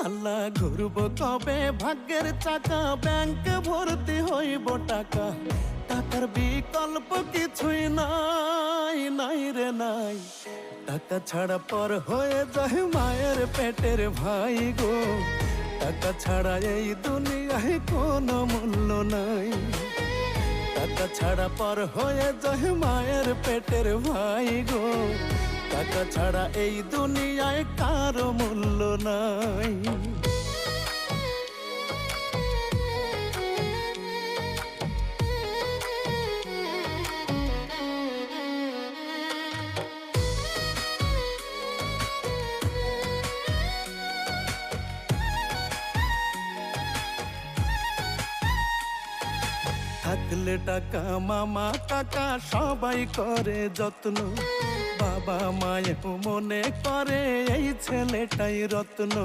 আল্লাহ ঘুরব কবে ভাগ্যের চাকা, ব্যাংক ভর্তি হইব টাকা, টাকার বিকল্প কিছুই নাই, নাই রে নাই। টাকা ছাড়া পর হয়ে যায় মায়ের পেটের ভাই গো, টাকা ছাড়া এই দুনিয়ায় কোনো মূল্য নাই। টাকা ছাড়া পর হয়ে যায় মায়ের পেটের ভাই গো, টাকা ছাড়া এই দুনিয়ায় কারো মূল্য নাই। থাকলে টাকা মামা কাকা সবাই করে যত্ন, বাবা মায়ের মনে করে এই ছেলেটাই রত্ন।